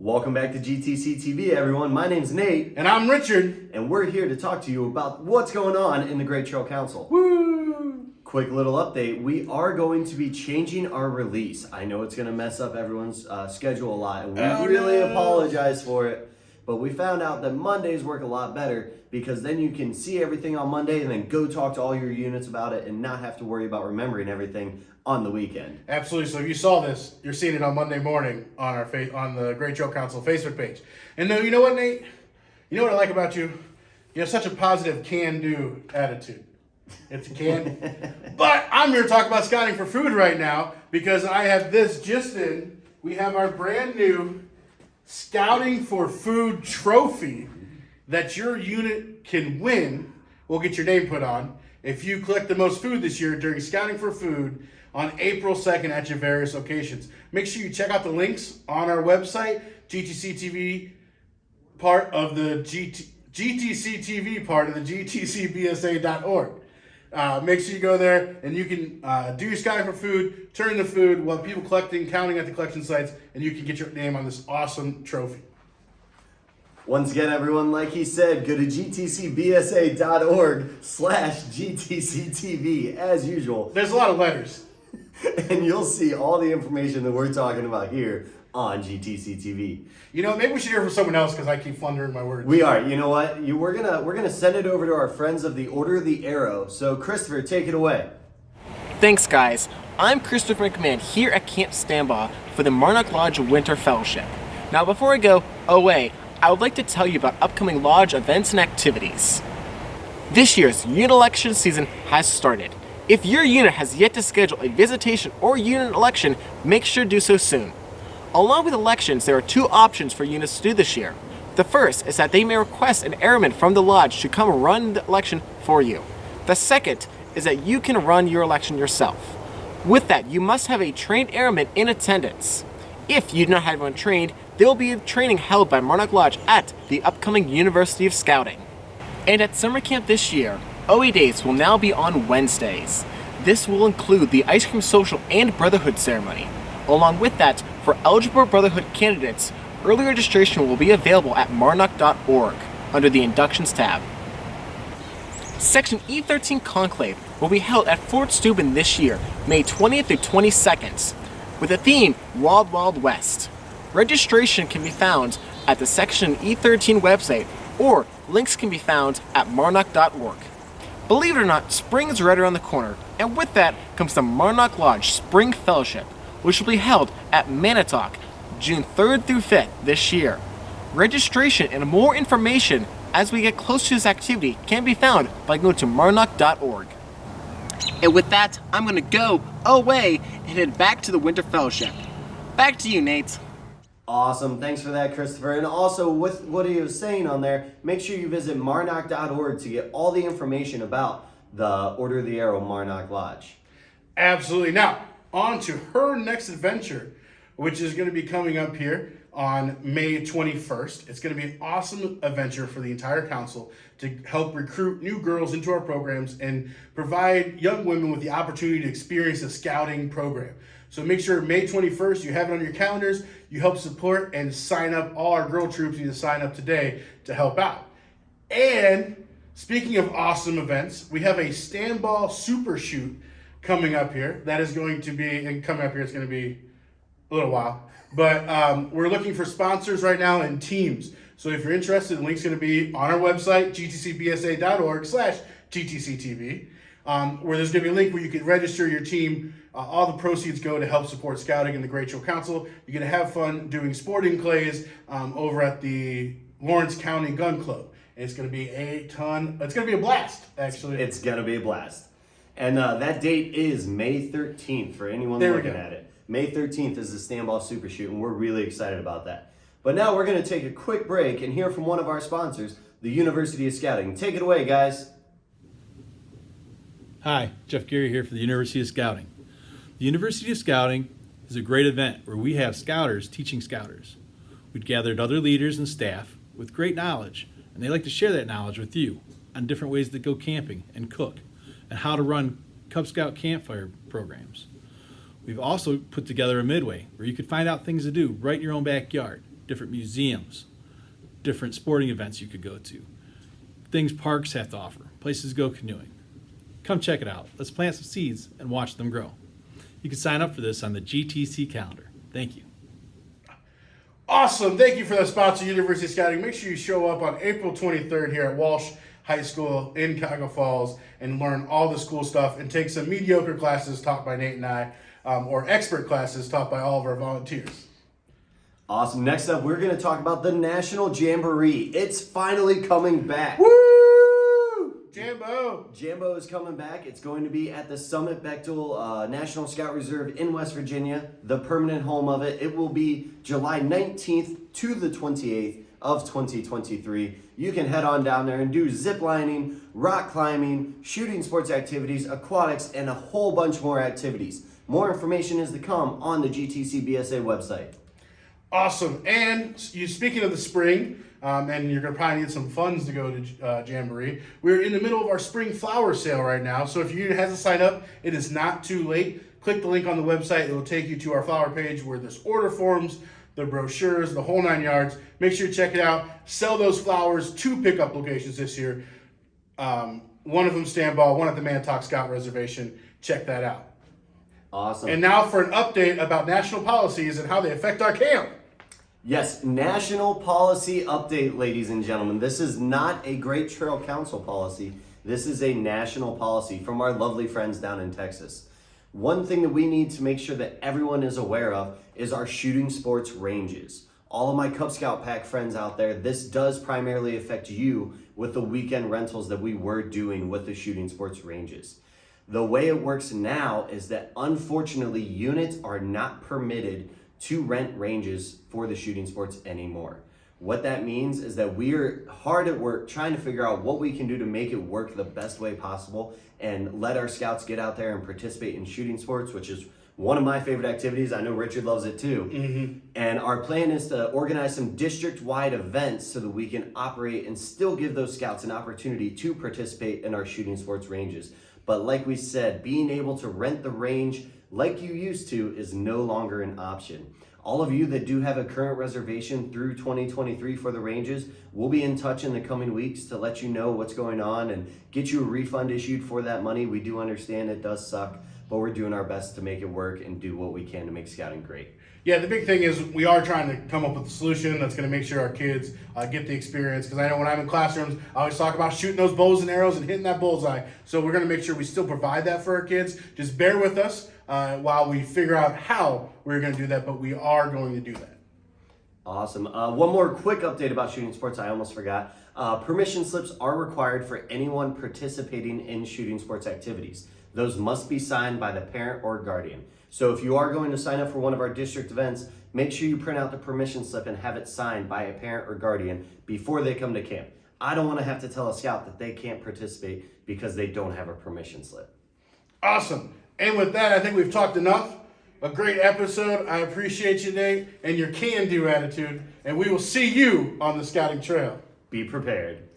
Welcome back to GTCtv, everyone. My name's Nate. And I'm Richard. And we're here to talk to you about what's going on in the Great Trail Council. Woo! Quick little update. We are going to be changing our release. I know it's going to mess up everyone's schedule a lot, and we really apologize for it. But we found out that Mondays work a lot better because then you can see everything on Monday and then go talk to all your units about it and not have to worry about remembering everything on the weekend. Absolutely. So if you saw this, you're seeing it on Monday morning on our on the Great Trail Council Facebook page. And you know what, Nate? You know what I like about you? You have such a positive can-do attitude. It's a can. But I'm here to talk about scouting for food right now because I have this just in. We have our brand new Scouting for Food trophy that your unit can win. We'll get your name put on if you collect the most food this year during Scouting for Food on April 2nd at your various locations. Make sure you check out the links on our website, GTCtv, part of the GTCtv part of the GTCBSA.org. Make sure you go there and you can do your scouting for food, turn the food, while people collecting, counting at the collection sites, and you can get your name on this awesome trophy. Once again, everyone, like he said, go to gtcbsa.org/GTCtv as usual. There's a lot of letters. And you'll see all the information that we're talking about here on GTCtv. You know, maybe we should hear from someone else because I keep flundering my words. We are. You know what? We're gonna send it over to our friends of the Order of the Arrow. So, Christopher, take it away. Thanks, guys. I'm Christopher in command here at Camp Stambaugh for the Marnock Lodge Winter Fellowship. Now, before I go away, I would like to tell you about upcoming lodge events and activities. This year's unit election season has started. If your unit has yet to schedule a visitation or unit election, make sure to do so soon. Along with elections, there are two options for units to do this year. The first is that they may request an airman from the lodge to come run the election for you. The second is that you can run your election yourself. With that, you must have a trained airman in attendance. If you do not have one trained, there will be a training held by Marnock Lodge at the upcoming University of Scouting. And at summer camp this year, OE days will now be on Wednesdays. This will include the ice cream social and brotherhood ceremony. Along with that, for eligible brotherhood candidates, early registration will be available at marnock.org under the inductions tab. Section E13 Conclave will be held at Fort Steuben this year, May 20th through 22nd, with the theme Wild Wild West. Registration can be found at the Section E13 website, or links can be found at marnock.org. Believe it or not, spring is right around the corner, and with that comes the Marnock Lodge Spring Fellowship, which will be held at Manitowoc, June 3rd through 5th this year. Registration and more information as we get close to this activity can be found by going to marnock.org. And with that, I'm going to go away and head back to the Winter Fellowship. Back to you, Nate. Awesome. Thanks for that, Christopher. And also, with what he was saying on there, make sure you visit marnock.org to get all the information about the Order of the Arrow Marnock Lodge. Absolutely. Now, on to her next adventure, which is going to be coming up here on May 21st. It's going to be an awesome adventure for the entire council to help recruit new girls into our programs and provide young women with the opportunity to experience a scouting program. So make sure May 21st, you have it on your calendars, you help support and sign up. All our girl troops need to sign up today to help out. And speaking of awesome events, we have a Standball Super Shoot coming up here. That is going to be, and coming up here, it's going to be a little while. But we're looking for sponsors right now and teams. So if you're interested, the link's going to be on our website, gtcbsa.org/GTCtv, where there's going to be a link where you can register your team. All the proceeds go to help support scouting in the Great Trail Council. You're going to have fun doing sporting clays over at the Lawrence County Gun Club. And it's going to be it's going to be a blast, actually. It's going to be a blast. And that date is May 13th for anyone looking at it. May 13th is the Standball Super Shoot, and we're really excited about that. But now we're going to take a quick break and hear from one of our sponsors, the University of Scouting. Take it away, guys. Hi, Jeff Geary here for the University of Scouting. The University of Scouting is a great event where we have scouters teaching scouters. We've gathered other leaders and staff with great knowledge, and they like to share that knowledge with you on different ways to go camping and cook, and how to run Cub Scout campfire programs. We've also put together a midway where you can find out things to do right in your own backyard. different museums, different sporting events you could go to, things parks have to offer, places to go canoeing. Come check it out. Let's plant some seeds and watch them grow. You can sign up for this on the GTC calendar. Thank you. Awesome. Thank you for the sponsor, University Scouting. Make sure you show up on April 23rd here at Walsh High School in Cuyahoga Falls and learn all the school stuff and take some mediocre classes taught by Nate and I, or expert classes taught by all of our volunteers. Awesome. Next up, we're going to talk about the National Jamboree. It's finally coming back. Woo! Jambo! Jambo is coming back. It's going to be at the Summit Bechtel National Scout Reserve in West Virginia, the permanent home of it. It will be July 19th to the 28th of 2023. You can head on down there and do zip lining, rock climbing, shooting sports activities, aquatics, and a whole bunch more activities. More information is to come on the GTC BSA website. Awesome. And speaking of the spring, and you're going to probably need some funds to go to Jamboree, we're in the middle of our spring flower sale right now. So if you hasn't signed up, it is not too late. Click the link on the website. It will take you to our flower page where there's order forms, the brochures, the whole 9 yards. Make sure you check it out. Sell those flowers. 2 pickup locations this year. One of them Standball, one at the Manitowoc Scout Reservation. Check that out. Awesome. And now for an update about national policies and how they affect our camp. Yes, national policy update, ladies and gentlemen. This is not a Great Trail Council policy. This is a national policy from our lovely friends down in Texas. One thing that we need to make sure that everyone is aware of is our shooting sports ranges. All of my Cub Scout Pack friends out there, this does primarily affect you with the weekend rentals that we were doing with the shooting sports ranges. The way it works now is that unfortunately units are not permitted to rent ranges for the shooting sports anymore. What that means is that we're hard at work trying to figure out what we can do to make it work the best way possible and let our scouts get out there and participate in shooting sports, which is one of my favorite activities. I know Richard loves it too. Mm-hmm. And our plan is to organize some district-wide events so that we can operate and still give those scouts an opportunity to participate in our shooting sports ranges. But like we said, being able to rent the range like you used to is no longer an option. All of you that do have a current reservation through 2023 for the ranges, we'll be in touch in the coming weeks to let you know what's going on and get you a refund issued for that money. We do understand it does suck, but we're doing our best to make it work and do what we can to make scouting great. Yeah, the big thing is we are trying to come up with a solution that's going to make sure our kids get the experience. Because I know when I'm in classrooms, I always talk about shooting those bows and arrows and hitting that bullseye. So we're going to make sure we still provide that for our kids. Just bear with us while we figure out how we're going to do that, but we are going to do that. Awesome. One more quick update about shooting sports. I almost forgot. Permission slips are required for anyone participating in shooting sports activities. Those must be signed by the parent or guardian. So if you are going to sign up for one of our district events, make sure you print out the permission slip and have it signed by a parent or guardian before they come to camp. I don't want to have to tell a scout that they can't participate because they don't have a permission slip. Awesome. And with that, I think we've talked enough. A great episode. I appreciate you, Nate, and your can-do attitude. And we will see you on the scouting trail. Be prepared.